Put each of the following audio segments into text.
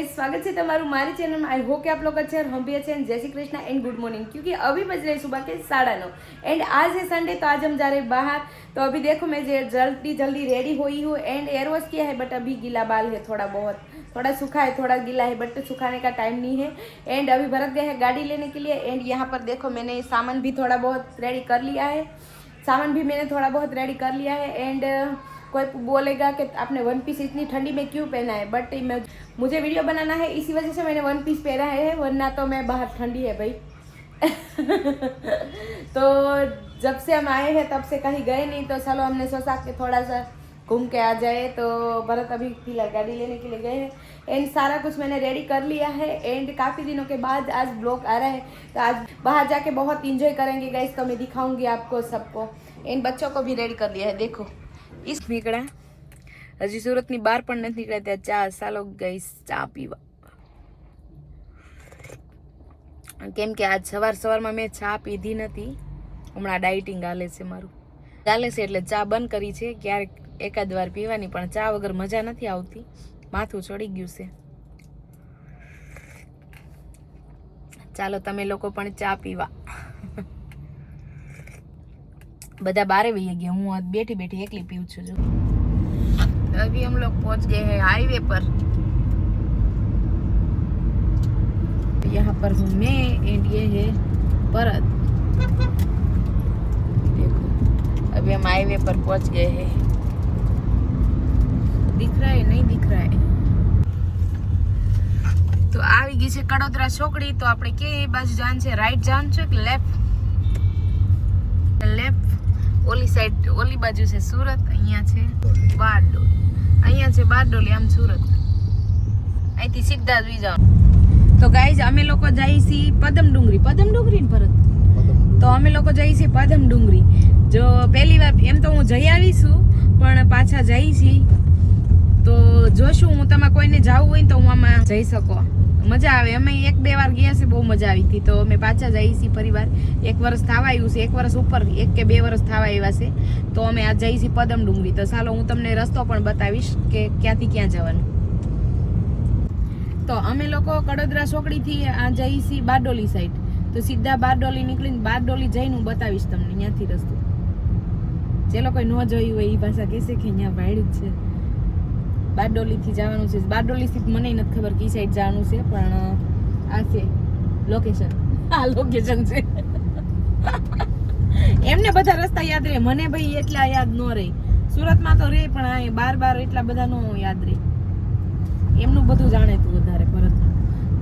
स्वागत है तुम्हारू हमारी चैनल में। आई होप कि आप लोग अच्छे और हम भी अच्छे हैं। जय Shri Krishna and good morning. क्योंकि अभी बज रहे सुबह के 9:30 एंड आज है संडे, तो आज हम जा रहे हैं बाहर। तो अभी देखो मैं जल्दी रेडी हुई हूँ एंड एयर वॉश किया है, बट अभी गीला बाल है, थोड़ा सूखा है, थोड़ा गीला है, बट सुखाने का टाइम नहीं है। एंड अभी भरत गए हैं गाड़ी लेने के लिए। एंड यहाँ पर देखो मैंने सामान भी थोड़ा बहुत रेडी कर लिया है। एंड कोई बोलेगा कि आपने वन पीस इतनी ठंडी में क्यों पहना है, बट मुझे वीडियो बनाना है, इसी वजह से मैंने वन पीस पहना है, वरना तो मैं बाहर ठंडी है भाई। तो जब से हम आए हैं तब से कहीं गए नहीं, तो चलो हमने सोचा कि थोड़ा सा घूम के आ जाए। तो भरत अभी फिलहाल गाड़ी लेने के लिए गए हैं एंड सारा कुछ मैंने रेडी कर लिया है। एंड काफ़ी दिनों के बाद आज ब्लॉग आ रहा है, तो आज बाहर जाके बहुत इंजॉय करेंगे गाइस। तो मैं दिखाऊंगी आपको सबको। एंड बच्चों को भी रेडी कर लिया है। देखो इस નીકળ્યા હજી સુરતની બહાર પણ નથી નીકળ્યા ત્યાં ચા ચાલો ગઈસ ચા પીવા, કેમ કે આજ સવારમાં મેં ચા પીધી નથી। હમણાં ડાયટિંગ હાલે છે મારું, એટલે ચા બંધ કરી છે। ક્યારેક એકાદ વાર પીવાની, પણ ચા વગર મજા નથી આવતી, માથું ચડી ગયું છે। ચાલો તમે લોકો પણ ચા પીવા। બધા बारे वही गए, हूँ बैठी एकली पीऊँ छू। जो अभी हम लोग पहुंच गए हैं हाईवे पर। यहाँ पर हूँ मैं एंड ये है भरत। देखो अभी हम हाईवे पर पहुंच गए हैं। दिख रहा है नहीं दिख रहा है? तो આવી ગઈ છે કડોદરા ચોકડી। તો આપણે કે બાજુ જાન છે, રાઈટ જાન છે કે લેફ્ટ? ઓલી સાઈડ ઓલી બાજુ છે સુરત, અહીંયા છે બારડોલી, આમ સુરત। અહીંથી સીધા જ વી જાવ। તો ગાઈઝ અમે લોકો જઈએ છીએ પદમ ડુંગરી ને ભરત। તો અમે લોકો જઈએ છીએ પદમ ડુંગરી। જો પહેલી વાર એમ તો હું જઈ આવી છું, પણ પાછા જઈ છી તો જોશું। હું તમે કોઈને જાવું હોય તો હું આમાં જઈ શકો, મજા આવે। અમે 1-2 વાર ગયા છે, બહુ મજા આવી હતી। તો અમે પાછા જઈએ છીએ પરિવાર। 1 વર્ષ થવા આવ્યું છે, 1 વર્ષ ઉપર 1 કે 2 વર્ષ થવા આવ્યા છે। તો અમે આ જઈએ છીએ પદમ ડુંગરી। તો ચાલો હું તમને રસ્તો પણ બતાવીશ કે ક્યાંથી ક્યાં જવાનું। તો અમે લોકો કડોદરા ચોકડીથી આ જઈએ છીએ બારડોલી સાઈડ। તો સીધા બારડોલી નીકળીને બારડોલી જઈને હું બતાવીશ તમને ત્યાંથી રસ્તો। જે લોકોએ ન જોયું હોય એ ભાષા કહેશે કે અહીંયા વાયડું જ છે। બારડોલી થી જવાનું છે। બારડોલી થી મને નથી ખબર કી સાઈડ જવાનું છે, પણ આ છે લોકેશન। આ લોકેશન છે। એમને બધા રસ્તા યાદ રહે, મને ભાઈ એટલા યાદ ન રહે। સુરતમાં તો રહે, પણ આ બાર એટલા બધા નો યાદ રહે। એમનું બધું જાણે તું વધારે ભરત।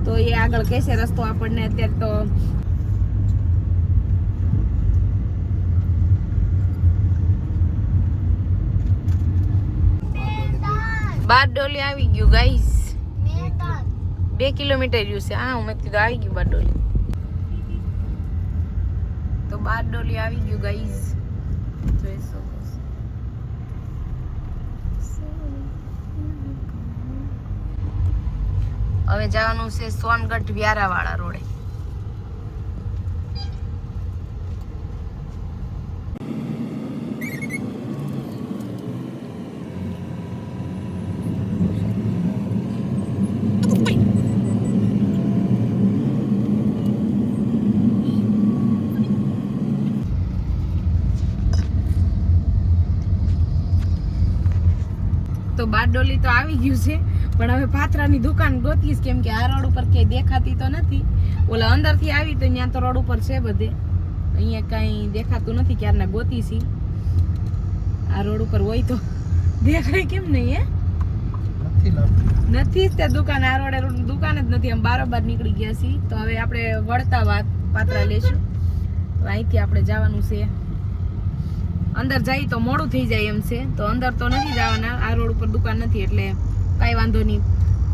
તો એ આગળ કહેશે રસ્તો આપણને। અત્યારે તો બારડોલી આવી ગયું ગાઈસ। 2 કિલોમીટર રહ્યું છે। હા મેં કીધું આવી ગયું બારડોલી। તો બારડોલી આવી ગયું ગાઈસ, જોઈ શકો છો। હવે જવાનું છે સોનગઢ વ્યારાવાળા રોડે। તો બારડોલી તો આવી ગયું છે, પણ હવે પાથરાની દુકાન ગોતીશ, કેમ કે આ રોડ ઉપર ક્યાંય દેખાતી તો નથી। ઓલા અંદરથી આવી તો ત્યાં તો રોડ ઉપર છે બધે, અહીંયા કાંઈ દેખાતું નથી। ક્યારના ગોતીશી આ રોડ ઉપર હોય તો દેખાય કેમ નહીં? હે નથી જ તે દુકાન, આ રોડે દુકાન જ નથી। આમ બારોબાર નીકળી ગયા છીએ। તો હવે આપણે વળતા પાત્રા લેશું। અહીંથી આપણે જવાનું છે અંદર। જાય તો મોડું થઈ જાય એમ છે, તો અંદર તો નથી જવાના। આ રોડ ઉપર દુકાન નથી, એટલે કાંઈ વાંધો નહીં,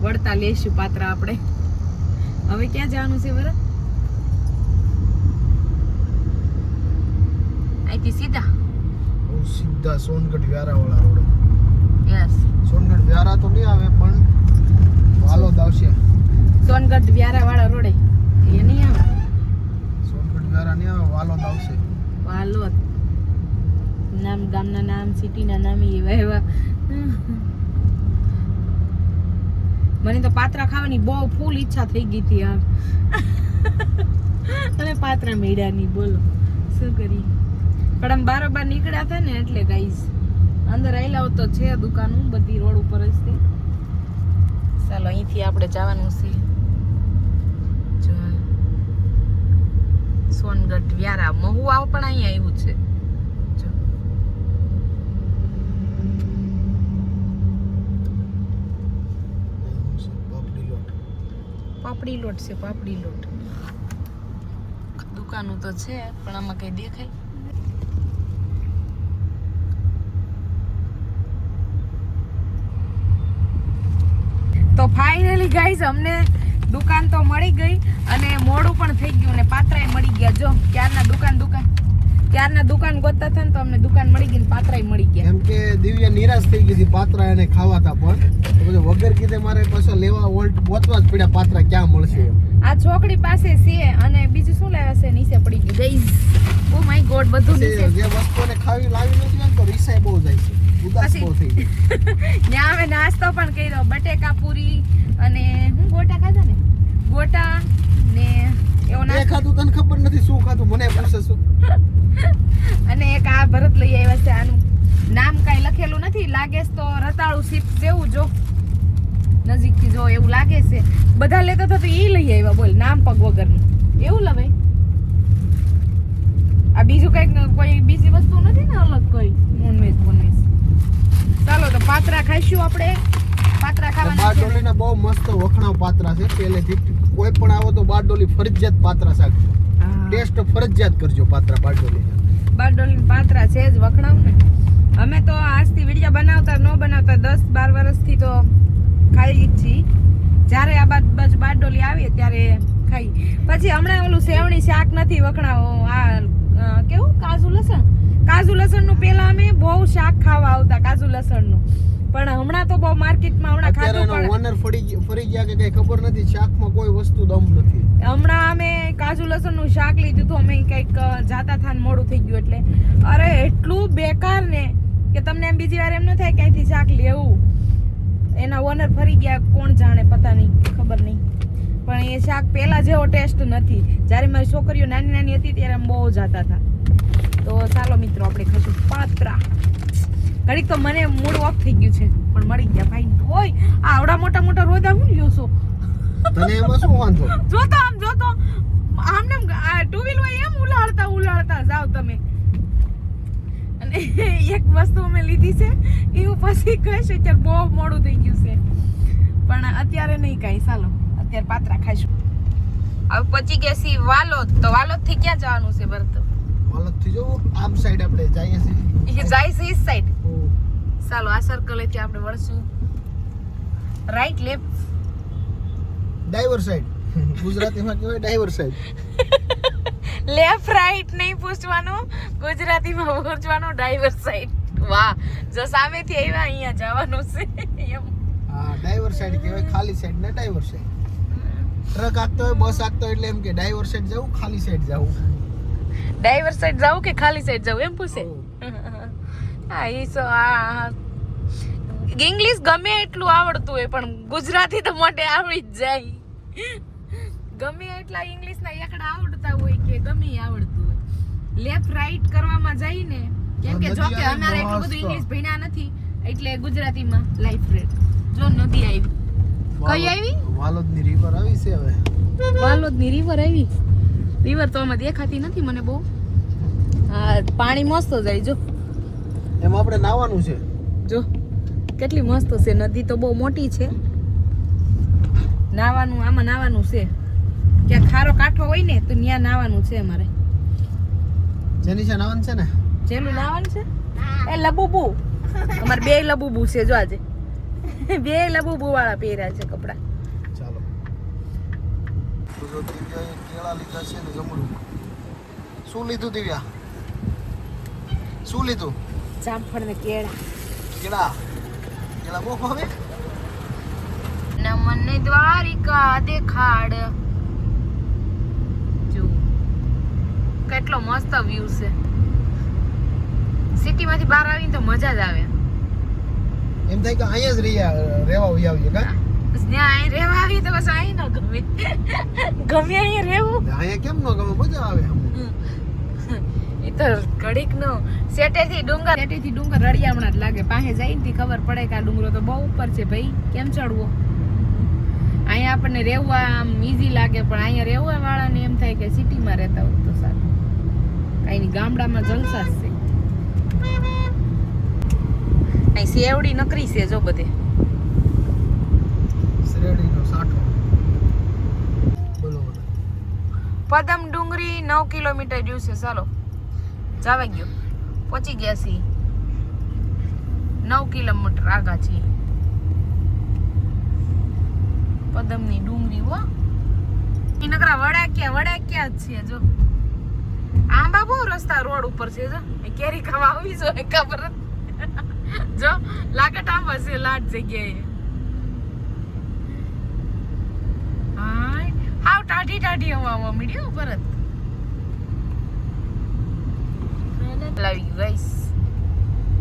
વળતા લેશું પાત્રા આપણે। હવે ક્યાં જવાનું છે ભરત? અહીંથી સીધા સોનગઢ વ્યારાવાળા રોડ। યસ, સોનગઢ વ્યારા તો નહીં આવે, પણ વાલોદ આવશે। સોનગઢ વ્યારાવાળા રોડે એ નહીં આવે, સોનગઢ વ્યારા નહીં આવે, વાલોદ આવશે। વાલોદ નામ, ગામના નામ, સિટીના નામ એવા મને તો પાત્રા ખાવાની બહુ ફૂલ ઈચ્છા થઈ ગઈ હતી યાર. અને પાત્રા મેળ્યા નહીં, બોલો શું કરી. પણ આમ બારોબાર નીકળ્યા હતા ને એટલે ગાઈસ અંદર આવેલા તો છે દુકાનો બધી રોડ ઉપર જ છે. ચાલો અહીંથી આપણે જવાનું છે જો સોનગઢ વ્યારા મહુવા પણ અહીંયા આવ્યું છે જો. પાપડી લોટ છે, પાપડી લોટ. દુકાનો તો છે પણ આમાં કઈ દેખાય. તો ફાઇનલી ગાઈસ અમને દુકાન તો મળી ગઈ અને મોડું પણ થઈ ગયું ને પાત્રાય મળી ગયા. જો ક્યારના દુકાન ગોતતા હતા ને તો અમને દુકાન મળી ગઈ ને પાત્રાય મળી ગયા. એમ કે દિવ્યા નિરાશ થઈ ગઈ હતી પાત્રા એને ખાવાતા પણ તો પછી વગર કીધે મારે પાછા લેવા વોલ્ટ ગોતવા જ પડ્યા પાત્રા ક્યાં મળશે એમ. આ છોકરી પાસે છે અને બીજું શું લાવ્યા છે નીચે પડી ગયું ગાઈસ. ઓ માય ગોડ બધું નીચે. જે વસ્તુને ખાવી લાવી નથી ને તો રીસાય બહુ જાય છે, ઉદાસ બહુ થઈ ગઈ. ત્યાં અમે નાસ્તો પણ કર્યો, બટેકા પૂરી અને હું ગોટા ખાધા ને ગોટા ને એવો એ નાસ્તો. ખાધું તને ખબર નથી શું ખાધું, મને પૂછે શું. અને એક આ ભરત લઈ આવ્યા છે, આનું નામ કાંઈ લખેલું નથી, લાગે છે તો રતાળું સીપ જેવું. જો નજીકથી જો એવું લાગે છે. બધા લેતા હતા તો એ લઈ આવ્યા, બોલ નામ પગ વગરનું એવું લવાય. આ બીજું કઈક કોઈ બીજી વસ્તુ નથી ને અલગ કોઈ નોનવેજ બોનવેજ. ચાલો તો પાત્રા ખાઈશું આપણે. પાત્રા ખાવાના છે. બારડોલીના બહુ મસ્ત વખણાવ પાત્રા છે પહેલેથી. કોઈ પણ આવો તો બારડોલી ફરજિયાત પાત્રા શાકજો, ટેસ્ટ ફરજિયાત કરજો પાત્રા બારડોલીના. બારડોલીના પાત્રા છે જ વખણાવ ને. અમે તો આજથી વિડીયો બનાવતા ન બનાવતા 10-12 વર્ષથી તો ખાઈ જ છીએ. જ્યારે આ બાજુ બારડોલી આવીએ ત્યારે ખાઈ. પછી હમણાં ઓલું સેવણી શાક નથી વખણાવો, આ કેવું કાજુ લસણ નું પેલા અમે બહુ શાક ખાવા આવતા કાજુ લસણ નું. પણ હમણાં તો બહુ માર્કેટમાં હમણાં ખાધું પણ ઓનર ફરી ગયા કે કઈ ખબર નથી, શાકમાં કોઈ વસ્તુ દમ નથી. હમણાં અમે કાજુ લસણ નું શાક લીધું તો અમે કઈક જાતા થાન મોડું થઈ ગયું એટલે અરે એટલું બેકાર ને કે તમને એમ બીજી વાર એમ ન થાય ક્યાંયથી શાક લેવું. એના ઓનર ફરી ગયા કોણ જાણે, પતા નહીં, ખબર નહીં. પણ એ શાક પેલા જેવો ટેસ્ટ નથી. જ્યારે મારી છોકરીઓ નાની નાની હતી ત્યારે અમે બહુ જાતા હતા. તો ચાલો મિત્રો આપણે ખાશું પાત્રા. ઘડીક તો મને મૂડ ઓફ થઈ ગયું છે પણ મળી ગયા ભાઈ. ઓય આવડા મોટા મોટા રોદા હું લ્યો છો? તને એમાં શું વાંધો? જોતો આમને ટુ વ્હીલર એમ ઉલાળતા જાવ તમે. અને એક વસ્તુ અમે લીધી છે એ હું પછી કહીશ, અત્યારે બહુ મોડું થઈ ગયું છે પણ અત્યારે નહીં કાંઈ. ચાલો અત્યારે પાત્રા ખાઈશું. હવે પચી ગયા છીએ વાલોદ. તો વાલોદ થી ક્યાં જવાનું છે ભરત? વાલોદ થી જો આમ સાઈડ આપણે જઈએ છીએ. એ જાય છે ઈસ્ટ સાઈડ. ચાલો આ સર્કલેથી આપણે વળશું રાઈટ લેફ્ટ. ડાઈવર સાઈડ ગુજરાતીમાં કહેવાય ડાઈવર સાઈડ. લેફ્ટ રાઈટ નહીં પૂછવાનું, ગુજરાતીમાં પૂછવાનું ડાઈવર સાઈડ. વાહ, જો સામેથી આવ્યા અહીંયા જવાનું છે એમ. હા ડાઈવર સાઈડ કહેવાય, ખાલી સાઈડ ને ડાઈવર સાઈડ. ટ્રક આખતો હોય બસ આખતો એટલે એમ કે ડાઈવર સાઈડ જવું ખાલી સાઈડ જવું. ડાઈવર સાઈડ જાવ કે ખાલી સાઈડ જાવ એમ પૂછે. હા એ સો આ ઇંગ્લિશ ગમે એટલું આવડતું હોય પણ ગુજરાતી તો મોટે આવડી જ જાય. ગમે એટલા ઇંગ્લિશના એકડા આવડતા હોય કે ગમે આવડતું હોય, લેફ્ટ રાઈટ કરવામાં જઈને કેમ કે જો કે અમારે એટલું બધું ઇંગ્લિશ ભણ્યા નથી એટલે ગુજરાતીમાં લાઈફ રેટ. જો નદી આવી, કઈ આવી? વાલોદની રિવર આવી છે હવે. વાલોદની રિવર આવી. રિવર તો આમાં દેખાતી નથી મને બહુ. હા પાણી મસ્ત જાય જો. એમાં આપણે નાવાનું છે. જો કેટલી મસ્ત છે નદી, તો બહુ મોટી છે. નાવાનું આમાં નાવાનું છે. ક્યાં ખારો કાંઠો હોય ને તો ત્યાં નાવાનું છે અમારે. જેની છે નાવાનું છે ને? જેલું નાવાનું છે એ લબુબુ. અમારે બે લબુબુ છે જો આજે. બે લબુબુ વાળા પહેર્યા છે કપડા. ચાલો તો જો દિવ્યાએ કેળા લીધા છે ને જમરૂ. શું લીધું દિવ્યા? શું લીધું? જામફળ ને કેળા. કેળા બહુ ભાવે. નમને દ્વારિકા દેખાડ. જો કેટલો મસ્ત વ્યૂ છે. સિટી માંથી બહાર આવીને તો મજા જ આવે. એમ થાય કે અહીંયા જ રહેવા આવીએ કા. બસ ત્યાં અહીં રહેવા આવી તો બસ અહીં ન ગમે ગમે અહીં રહેવું અહીંયા કેમ ન ગમે મજા આવે આમ એ તો ઘડીક નો સેટેથી ડુંગર રળિયામણા જ લાગે પાસે જઈને થી ખબર પડે કે આ ડુંગરો તો બહુ ઉપર છે ભાઈ કેમ ચડવો અહીંયા આપણને રહેવું આમ ઈઝી લાગે પણ અહીંયા રહેવા વાળાને એમ થાય કે સિટીમાં રહેતા હોય તો સારું કઈ નહીં ગામડામાં જલસા જ છે અહીં સેવડી નકરી છે જો બધે શેરડીનો સાઠો બોલો પદમ ડુંગરી 9 કિલોમીટર જેવું છે ચાલો જાવા ગયો પહોંચી ગયા છીએ 9 કિલોમીટર આગા છીએ પદમની ડુંગરી હો ઈ નકરા વડાક્યા જ છે જો આંબા બહુ રસ્તા રોડ ઉપર છે જો એ કેરી ખાવા આવી જો ખબર જો લાગટ આંબા છે લાટ જગ્યાએ હાય હાવ ટાઢી હવા મીડ્યો ભરત લાવી ગયું ગાઈસ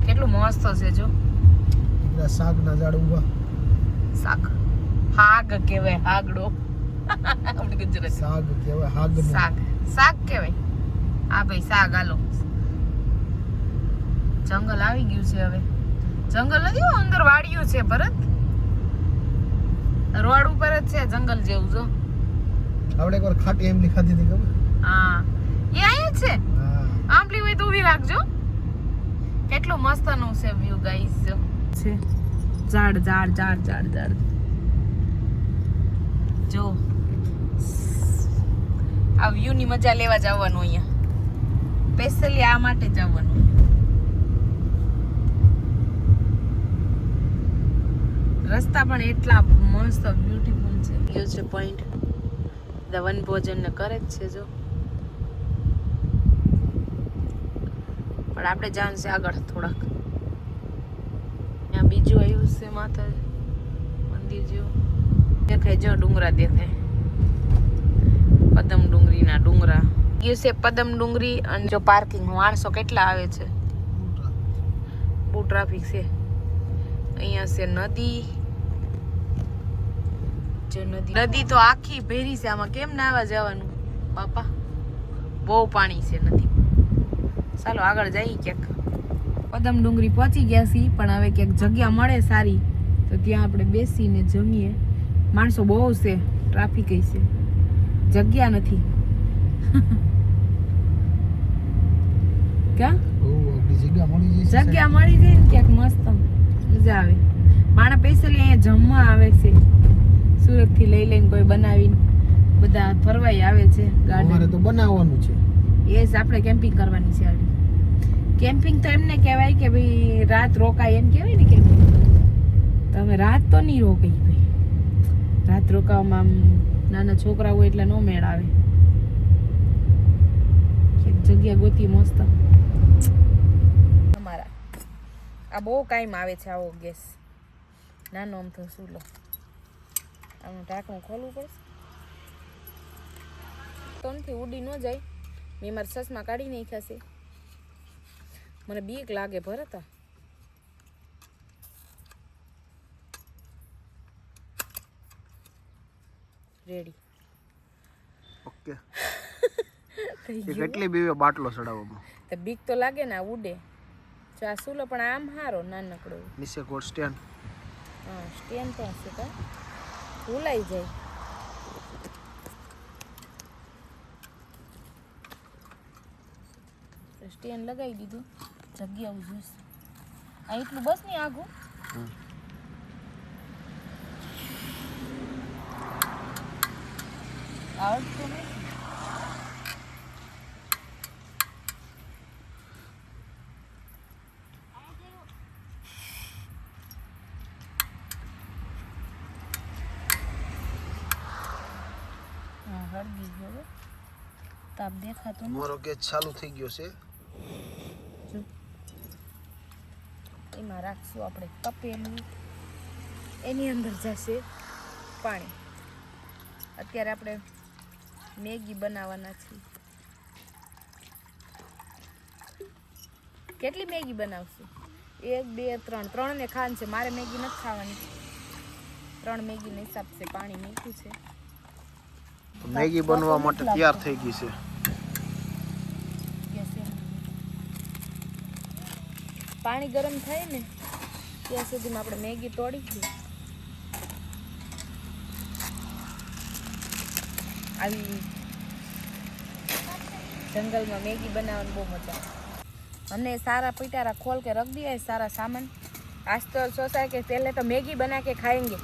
કેટલું મસ્ત છે જો શાકના ઝાડ ઉભા શાક હાગ કહેવાય હાગડો આપણે ગુજરાતી શાક કહેવાય હાગ શાક કહેવાય આ ભાઈ શાક હાલો જંગલ આવી ગયું છે હવે જંગલ નથી અંદર વાડિયું છે ભરત રોડ ઉપર જ છે જંગલ જેવું જો આપણે એકવાર ખાટી એમની ખાધી હતી ખબર હા એ અહીંયા છે હા આંબલી હોય તો ઊભી રાખજો કેટલું મસ્ત નું છે વ્યૂ ગાઈસ છે ઝાડ જો આ વ્યૂ ની મજા લેવા જવાનું અહીંયા સ્પેશિયલી આ માટે જવાનું રસ્તા પણ એટલા મસ્ત બ્યુટીફુલ છે વ્યૂ છે પોઈન્ટ વન ભોજન ને કરે જ છે જો પણ આપણે જવાનું છે આગળ થોડાક ત્યાં બીજું આવ્યું છે માતા મંદિર જેવું દેખાય જો ડુંગરા દેખાય પદમ ડુંગરીના ડુંગરા ગયું છે પદમ ડુંગરી અને જો પાર્કિંગ માણસો કેટલા આવે છે બહુ ટ્રાફિક છે અહીંયા છે નદી જો નદી તો આખી ભેરી છે આમાં કેમ નાવા જવાનું બાપા બહુ પાણી છે નદી ચાલો આગળ જઈએ ક્યાંક પદમ ડુંગરી પહોંચી ગયા છીએ પણ હવે ક્યાંક જગ્યા મળે સારી તો ત્યાં આપણે બેસીને જમીએ માણસો બહુ છે ટ્રાફિક છે જગ્યા નથી ક્યાં જગ્યા મળી જાય ને ક્યાંક મસ્ત મજા આવે માણસ સ્પેશિયલી અહીંયા જમવા આવે છે સુરત થી લઈને કોઈ બનાવીને બધા ફરવાઈ આવે છે અમારે તો બનાવવાનું છે યસ આપણે કેમ્પિંગ કરવાની છે આજે કેમ્પિંગ તો એમને કહેવાય કે ભાઈ રાત રોકાય એમ કહેવાય ને કેમ્પિંગ તમે રાત તો નહીં રોકાઈ ભાઈ રાત રોકાવામાં આમ નાના છોકરા હોય એટલે નો મેળ આવે જગ્યા ગોતી મસ્ત અમારા આ બહુ કાયમ આવે છે આવો ગેસ નાનો આમ તો શું લો આનું ઢાંકણું ખોલવું પડશે તો નથી ઉડી ન જાય મેં મારા સસમાં કાઢી નાખ્યા છે મને બીક લાગે ભરતા રેડી ઓકે કેટલી બીવે બાટલો ચડાવવામાં તો બીક તો લાગે ને ઉડે ચા સુલો પણ આમ હારો નાનકડો નીચે કોટ સ્ટેન્ડ હા સ્ટેન્ડ પણ છે કા ભૂલાઈ જાય સ્ટેન્ડ લગાવી દીધું જગ્યા જોઈશે આ એટલું બસ નહીં આગું આવડતું નહીં હા હળગી ગયો તાપ દેખાતો નથી મારો ગેસ ચાલુ થઈ ગયો છે એમાં રાખશું આપણે તપેલું એની અંદર જશે પાણી અત્યારે આપણે મેગી બનાવવાના છીએ કેટલી મેગી બનાવશું 1 2 3 ત્રણને ખાવાની છે મારે મેગી નથી ખાવાની 3 મેગીના હિસાબથી પાણી મૂક્યું છે. તો મેગી બનવા માટે તૈયાર થઈ ગઈ છે. પાણી ગરમ થાય ને ત્યાં સુધીમાં આપણે મેગી તોડી દઈએ. આવી જંગલમાં મેગી બનાવવાની બહુ મજા આવે. हमने सारा पिटारा खोल के रख दिया है सारा सामान. आज तो सोचा है कि पहले तो मैगी बना के खाएंगे,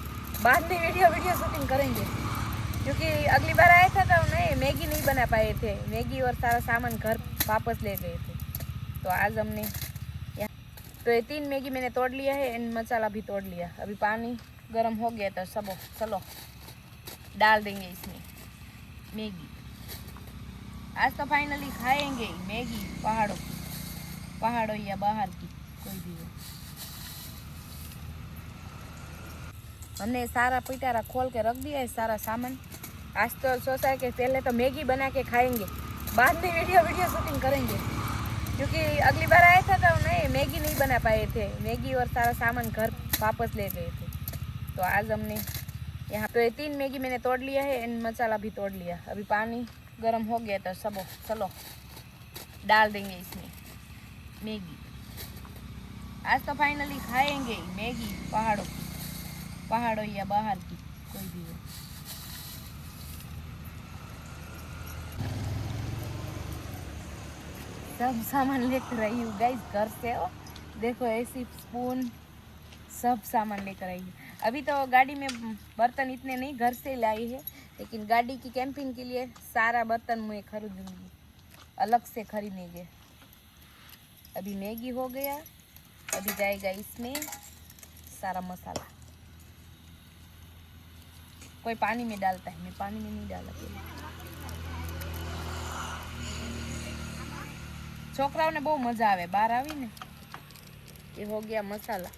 बाद में वीडियो शूटिंग करेंगे, क्योंकि अगली बार आया था तो नहीं मैगी नहीं बना पाए थे. मैगी और सारा सामान घर वापस ले गए थे. तो आज हमने तो ये 3 मैगी मैंने तोड़ लिया है एंड मसाला भी तोड़ लिया. अभी पानी गर्म हो गया तो सब चलो डाल देंगे इसमें मैगी. आज तो फाइनली खाएंगे मैगी. पहाड़ों या बाहर की कोई भी हो. हमने सारा पिटारा खोल के रख दिया है सारा सामान. आज तो सोचा है कि पहले तो मैगी बना के खाएंगे, बाद में वीडियो शूटिंग करेंगे, क्योंकि अगली बार आया था तो नहीं मैगी नहीं बना पाए थे. मैगी और सारा सामान घर वापस ले गए थे. तो आज हमने यहाँ तो ये 3 मैगी मैंने तोड़ लिया है एंड मसाला भी तोड़ लिया. अभी पानी गर्म हो गया तो सब चलो डाल देंगे इसमें मैगी. आज तो फाइनली खाएंगे मैगी. पहाड़ों या बाहर की कोई भी हो. सब सामान लेकर आई हूँ गाइस घर से. हो देखो ऐसी स्पून सब सामान लेकर आई हूँ. अभी तो गाड़ी में बर्तन इतने नहीं घर से लाई है, लेकिन गाड़ी की कैंपिंग के लिए सारा बर्तन मैं खरीदूंगी, अलग से खरीदेंगे. अभी मैगी हो गया, अभी जाएगा इसमें सारा मसाला. कोई पानी में डालता है, मैं पानी में नहीं डाला. છોકરાઓને બહુ મજા આવે બહાર આવીને. ये हो गया मसाला,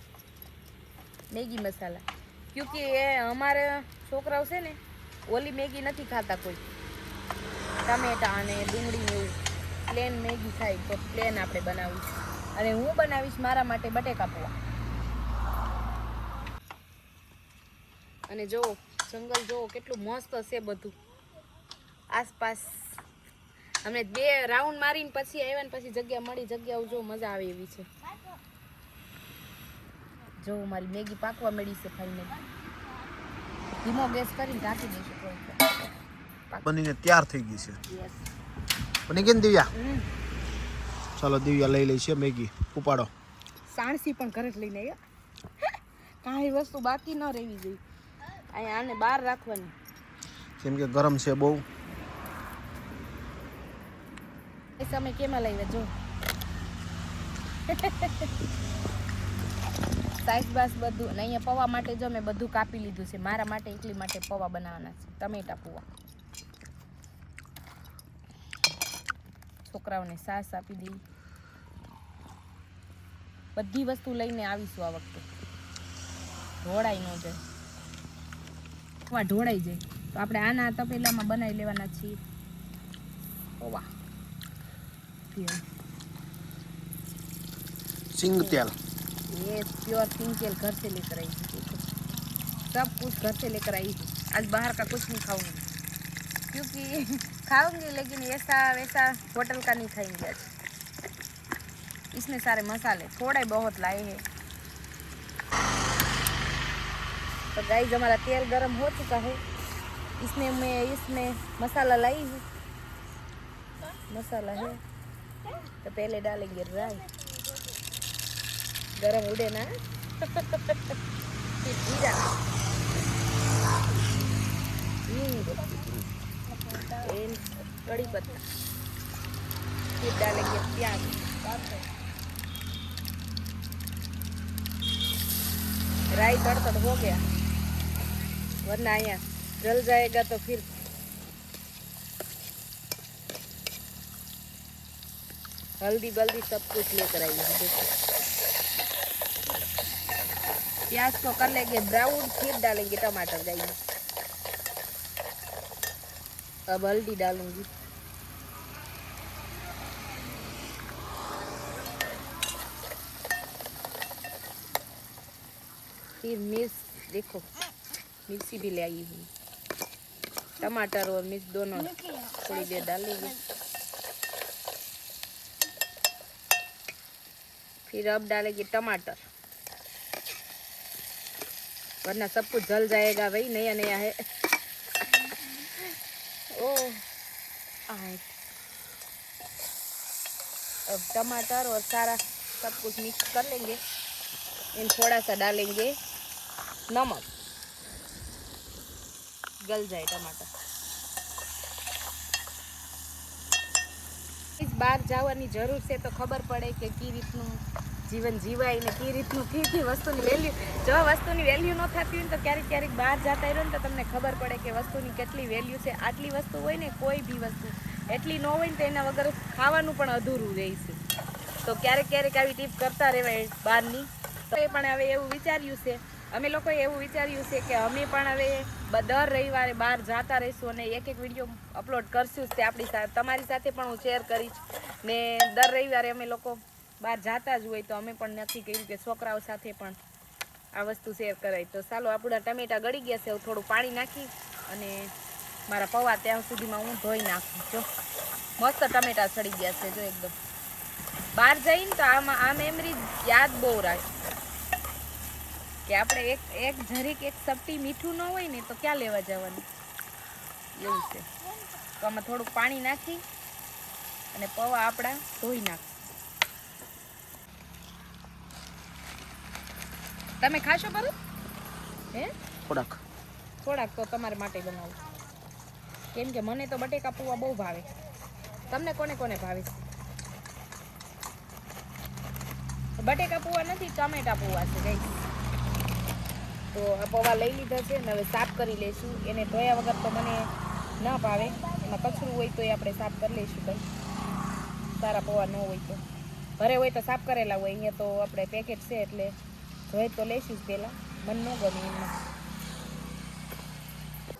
मैगी मसाला, क्योंकि ये हमारे છોકરાઓ છે ને ઓલી મેગી નથી ખાતા કોઈ. ટમેટા અને ડુંગળી ને એવું પ્લેન મેગી ખાય તો પ્લેન આપણે બનાવીશ. અને હું બનાવીશ મારા માટે બટેકા પૌવા. અને જો જંગલ જો કેટલું મસ્ત છે બધું આસપાસ. અમે 2 રાઉન્ડ મારીને પછી આવ્યા ને પછી જગ્યા મળી. જગ્યાઓ જો મજા આવે એવી છે. જો મારી મેગી પાકવા મળી છે ફાઇનલી. ધીમો ગેસ કરીને ઢાંકી દઈશું થોડીક. બનીને તૈયાર થઈ ગઈ છે. યસ બની ગઈ ને દિવ્યા? ચાલો દિવ્યા લઈ લઈ છે મેગી. ઉપાડો. સાણસી પણ ઘરે જ લઈને આવ્યા. કાંઈ વસ્તુ બાકી ન રહેવી જોઈએ. અહીંયા આને બહાર રાખવાની, કેમ કે ગરમ છે બહુ. એ સમય કેમાં લાવ્યા જો સાઈઝ બાસ બધું. અને અહીંયા પૌવા માટે જો મેં બધું કાપી લીધું છે. મારા માટે એકલી માટે પૌવા બનાવવાના છે, ટમેટા પૌવા. છોકરાઓને સાસ આપી દઈ. બધી વસ્તુ લઈને આવીશું આ વખતે, ઢોળાઈ ન જાય. ઢોળાઈ જાય તો આપણે આના તપેલામાં બનાવી લેવાના છીએ પૌવા. सिंग तेल, ये प्योर सिंग तेल घर से लेकर आई हूँ. सब कुछ घर से लेकर आई हूँ. आज बाहर का कुछ नहीं खाऊंगी, क्योंकि खाऊंगी लेकिन ऐसा वैसा होटल का नहीं खाएंगे आज. इसमें सारे मसाले थोड़ा बहुत लाए हैं. तो गाइस हमारा तेल गरम हो चुका है. इसमें मसाला लाई हूँ. मसाला है तो पहले डालेंगे राई. गरम उड़े ना फिर जीरा, हींग, कड़ी पत्ता, फिर डालेंगे प्याज. राई तड़तड़ हो गया, वरना यहाँ जल जाएगा तो फिर हल्दी बल्दी सब कुछ लेकर आई है. देखो प्याज को कर लेंगे ब्राउन, फिर डालेंगे टमाटर. गाइस अब हल्दी डालूंगी. फिर मिर्च देखो मिर्ची भी ले आई हूँ, टमाटर और मिर्च दोनों थोड़ी देर डालेंगे। फिर अब डालेंगे टमाटर, वरना सब कुछ जल जाएगा भाई, नया नया है। ओह अब टमाटर और सारा सब कुछ मिक्स कर लेंगे। इन थोड़ा सा डालेंगे नमक, गल जाए टमाटर। इस बार जावानी जरूर से तो खबर पड़े कि की रीतनु जीवन जीवाय ने की रीतनु की वस्तुनी वेल्यू, जो वस्तुनी वेल्यू न थती હોય તો ક્યારેક ક્યારેક બહાર જતા રહ્યો ને તો તમને ખબર પડે કે વસ્તુની કેટલી વેલ્યુ છે। આટલી વસ્તુ હોય ને, કોઈ બી વસ્તુ એટલી ન હોય ને તો એના વગર ખાવાનું પણ અધૂરું રહે છે। તો ક્યારેક ક્યારેક આવી ટીપ કરતા રહેવાય બહારની। તો એ પણ હવે એવું વિચાર્યું છે, અમે લોકોએ એવું વિચાર્યું છે કે અમે પણ હવે દર રવિવારે બહાર જતા રહીશું અને એક એક વિડીયો અપલોડ કરશું તે આપણી સાથે, તમારી સાથે પણ હું શેર કરીશ ને। દર રવિવારે અમે લોકો બહાર જતા જ હોય તો અમે પણ નક્કી કર્યું કે છોકરાઓ સાથે પણ આ વસ્તુ શેર કરાય। તો ચાલો આપણા ટમેટા ગળી ગયા છે, થોડું પાણી નાખી અને મારા પૌવા ત્યાં સુધીમાં હું ધોઈ નાખું। જો મસ્ત ટમેટા સડી ગયા છે, જો એકદમ। બહાર જઈને તો આ મેમરી યાદ બહુ રાખે કે આપણે એક જરીક એક સપટી મીઠું ન હોય ને તો ક્યાં લેવા જવાનું, એવું છે। તો આમાં થોડુંક પાણી નાખી અને પૌવા આપણા ધોઈ નાખ। તમે ખાશો ભરત? હે થોડાક તો તમારા માટે બનાવું, કેમ કે મને તો બટેકા પૌવા બહુ ભાવે। તમને કોને કોને ભાવે છે? બટેકા પૌવા નથી, ટમેટા પૌવા છે ગાઈસ। તો આ પૌવા લઈ લીધા છે ને હવે સાફ કરી લઈશું। એને ધોયા વગર તો મને ના ભાવે, એમાં કચરું હોય તો એ આપણે સાફ કરી લઈશું ભાઈ। સારા પૌવા ન હોય તો, ઘરે હોય તો સાફ કરેલા હોય, અહીંયા તો આપણે પેકેટ છે એટલે ધોઈ તો લઈશું જ પહેલાં, મન ન ગમે એમાં।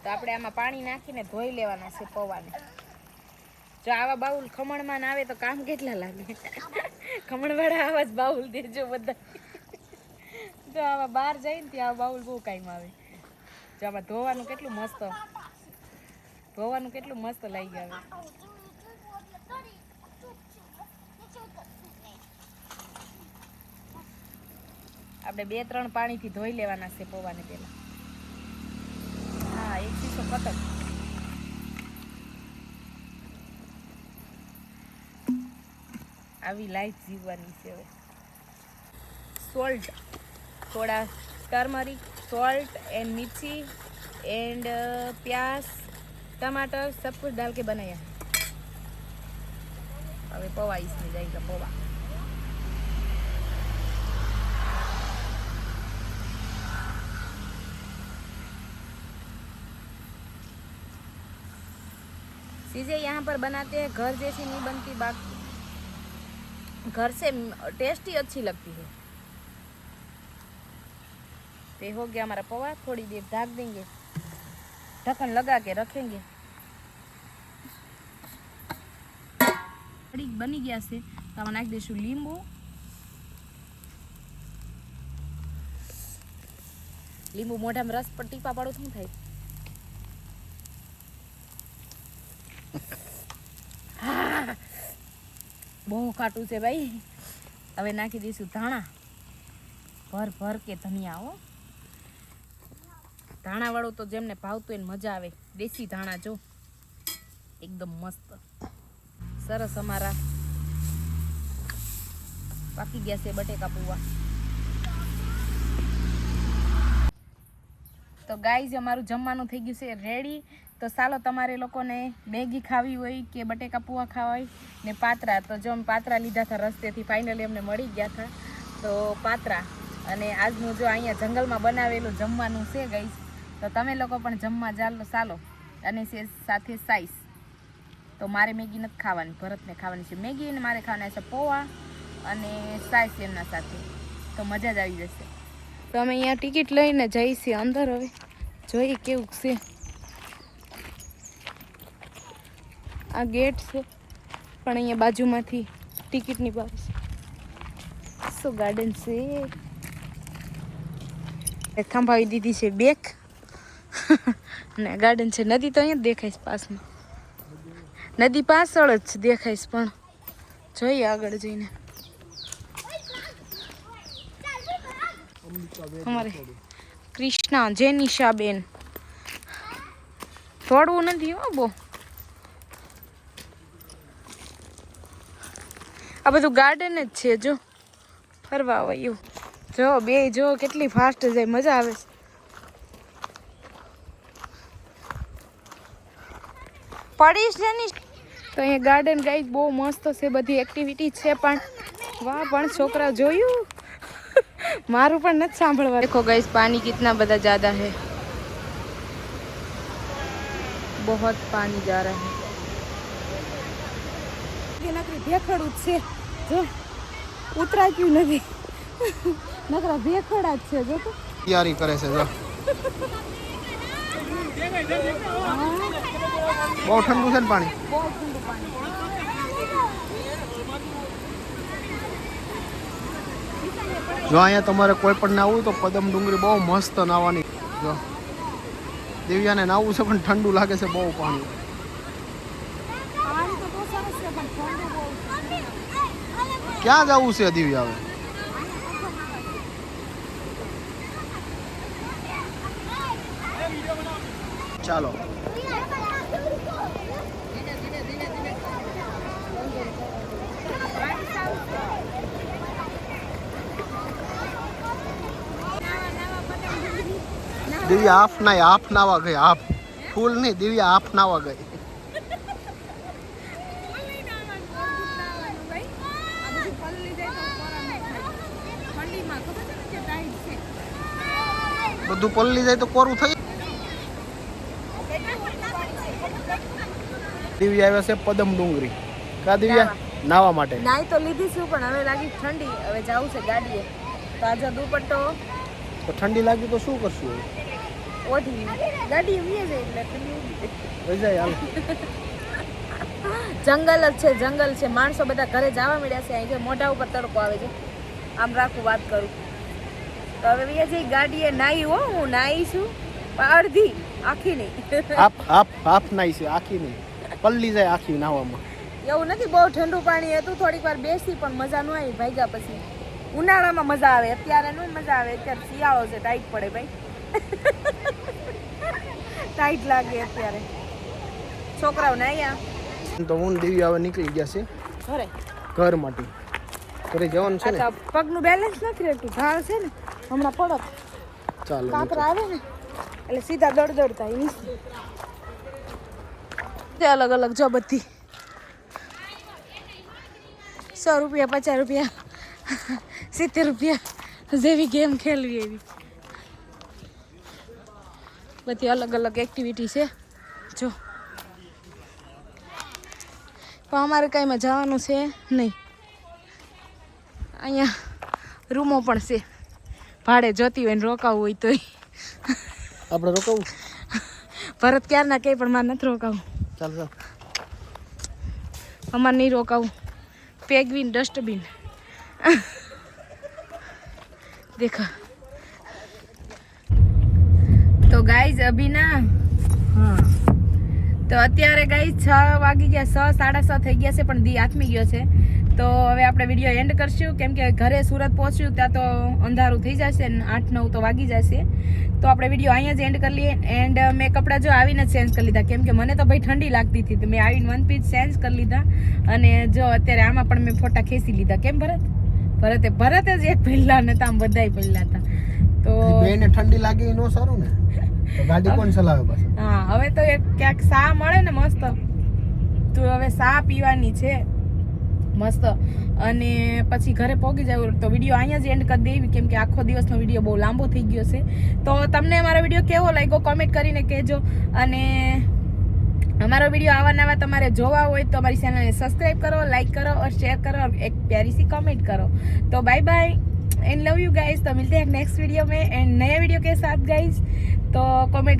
તો આપણે આમાં પાણી નાખીને ધોઈ લેવાના છે પૌવાને। જો આવા બાઉલ ખમણમાં ના આવે તો કામ કેટલા લાગે। ખમણવાળા આવા જ બાઉલ દેજો બધા। જો આવા બહાર જઈને ત્યાં બાઉલ બહુ કામ આવે। જો આમાં ધોવાનું કેટલું મસ્ત લાગી આવે। આપણે 2-3 પાણીથી ધોઈ લેવાના છે પૌવાને પહેલા। હા, એક શીશો પતંગ। આવી લાઈફ જીવવાની છે હવે। સોલ્ટ, थोड़ा टर्मरिक, सॉल्ट एंड मिर्ची एंड प्याज टमाटर सब कुछ डाल के बनाया। अब पौवा इसमें जाएगा पौवा। चीज़ें यहाँ पर बनाते हैं घर जैसी नहीं बनती, बाकी घर से टेस्टी अच्छी लगती है। तो हो गया हमारा पौवा, थोड़ी देर ढक देंगे, ढक्कन लगा के रखेंगे। बनी गया से तो नाख देशु लींबू, लींबू मोढ़ा में रस पर टीपा पाड़ो तो थाय। बहु खाटू से भाई। हवे नाखी दीशु धाणा, भर भर के धनिया हो। धाणा वाळो तो जेमने भावतो एने मजा आवे। देसी धाणा जो एकदम मस्त सरस हमारा पाकी गया से बटेका पौवा। तो गाइज अमारू जमवानुं थई गयुं छे रेडी। तो चालो तमारे लोकोने मैगी खावी होय के बटेका पौवा खावा होय ने पात्रा, तो जो अमे पात्रा लीधा था रस्तेथी, फाइनली अमने मळी गया था। तो पात्रा अने आजनुं जो अहींया जंगलमां बनावेલું જમવાનું છે ગાइज। तो तमे लोको पण जमवा चालो अने साथे साइस। तो मारे मैगी नथी खावानी, भरतने खावानी छे मैगी ने मारे खावाना छे पौवा अने साइस एमना साथे। तो मजा ज आवी जशे। तो अमे अहींया टिकिट लईने जई छीए अंदर। हवे जोईए केवुं छे। आ गेट छे पण अहींया बाजुमांथी टिकिटनी बार सो गार्डन छे। थंभावी दीधी छे बेक ને ગાર્ડન છે. નદી તો અહીંયા જ દેખાય છે પાસમાં. નદી પાછળ જ દેખાય છે, પણ જોઈએ આગળ જઈને. અમારે કૃષ્ણા જેનિશાબેન થોડવું નથી હો બહુ. આ બધું ગાર્ડન જ છે. જો ફરવા આવે એવું. જો બે જો કેટલી ફાસ્ટ જાય, મજા આવે છે. પડીશ ને ની. તો અહીંયા ગાર્ડન ગાઈસ બહુ મસ્ત છે, બધી એક્ટિવિટી છે. પણ વાહ, પણ છોકરા જોયું મારું પણ નથી સાંભળવા. देखो गाइस पानी कितना बड़ा ज्यादा है, बहुत पानी जा रहा है. નકરી ભેખડું જ છે. જો ઉતરા ક્યું નથી. નકરા ભેખડા જ છે. જો તો તૈયારી કરે છે. જો બહુ ઠંડુ છે ને પાણી. બહુ ઠંડુ પાણી. જો અહીંયા તમારે કોઈ પણ નાવું તો પદમ ડુંગરી બહુ મસ્ત નાવાની. જો દિવ્યાને નાવું છે પણ ઠંડુ લાગે છે બહુ પાણી. પાણી તો બહુ સરસ છે, પણ ઠંડુ બહુ. ક્યાં જવું છે દિવ્યા હવે? ચાલો દિવ્યા હાફ નાવા ગઈ. હાફ ફૂલ નહીં, દિવ્યા હાફ નાવા ગઈ. બધું પલળી જાય તો કોરું થઈ. દિવ્યા આવ્યા છે પદમ ડુંગરી. કા દિવ્યા નાવા માટે નાઈ તો લીધી છું, પણ હવે લાગી ઠંડી. હવે જાવું છે ગાડીએ. તો આજે દુપટ્ટો તો ઠંડી લાગી તો શું કરશું? ઓઢી ગાડી વીએ જાય એટલે ઠંડી વઈ જાય. હાલ જંગલ જ છે, જંગલ છે. માણસો બધા ઘરે જવા મળ્યા છે. અહીં મોઢા ઉપર તડકો આવે છે. આમ રાખું વાત કરું તો હવે વીએ જઈ ગાડીએ. નાઈ હો, હું નાઈ છું, પણ અડધી, આખી નહીં. હાફ નાઈ છે, આખી નહીં. પલળી જાય આખી નાવામાં. એવું નથી, બહુ ઠંડુ પાણી હતું. થોડીક વાર બેસી પણ મજા ન આવી. ભાગ્યા પછી ઉનાળામાં મજા આવે, અત્યારે ન મજા આવે. અત્યારે શિયાળો છે, ટાઈટ પડે ભાઈ. ટાઈટ લાગે અત્યારે. છોકરાઓ નાયા તો હું દિવ્યા હવે નીકળી ગયા છે ઘરે. ઘર માટે ઘરે જવાનું છે ને. પગનું બેલેન્સ નથી રહેતું. ઢાળ છે ને હમણાં પડક. ચાલો કાંકરા આવે ને એટલે સીધા દોડતા નીચે. અલગ અલગ જો બધી 100 રૂપિયા, 50 રૂપિયા, 70 રૂપિયા જેવી ગેમ ખેલવી એવી બધી અલગ અલગ એક્ટિવિટી છે. જો પણ અમારે કાંઈમાં જવાનું છે નહીં. અહીંયા રૂમો પણ છે, ભાડે જોતી હોય ને રોકાવું હોય તોય. આપણે રોકાવું? ભરત ક્યારના કંઈ પણ મારે નથી રોકાવું. ચાલ ચાલ, અમારે નહીં રોકાવું. पेंगुइन डस्टबिन देखा तो गाइज अभी ना हाँ तो અત્યારે ગાઈઝ 6 વાગી ગયા. 6 સાડા 6 થઈ ગયા છે, પણ દી આથમી ગયો છે. તો હવે આપણે વિડીયો એન્ડ કરશું, કેમ કે ઘરે સુરત પહોંચ્યું ત્યાં તો અંધારું થઈ જશે ને 8-9 તો વાગી જશે. તો આપણે વિડીયો અહીંયા જ એન્ડ કરી લઈએ. એન્ડ મેં કપડાં જો આવીને જ ચેન્જ કરી લીધા, કેમ કે મને તો ભાઈ ઠંડી લાગતી હતી. તો મેં આવીને 1 પીસ ચેન્જ કરી લીધા. અને જો અત્યારે આમાં પણ મેં ફોટા ખેંચી લીધા. કેમ ભરતે જ એક પહેલા નતા, આમ બધાય પહેલા હતા. તો બેને ઠંડી લાગી નો સારું ને, તો ગાડી કોણ ચલાવે પાછું? હા, હવે તો એક ક્યાંક સા મળે ને મસ્ત, તો હવે સા પીવાની છે મસ્ત. અને પછી ઘરે પહોંચી જાય તો વિડીયો અહીંયા જ એન્ડ કરી દેવી, કેમ કે આખો દિવસનો વિડીયો બહુ લાંબો થઈ ગયો છે. તો તમને અમારો વિડીયો કેવો લાગ્યો કોમેન્ટ કરીને કહેજો. અને અમારો વિડીયો આવા નવા તમારે જોવા હોય તો અમારી ચેનલને સબસ્ક્રાइब કરો, लाइक करो और शेयर करो और एक प्यारी सी कमेंट करो. तो bye bye and love you guys. तो मिलते हैं नेक्स्ट वीडियो में एंड नए वीडियो के साथ गाइस. तो कमेंट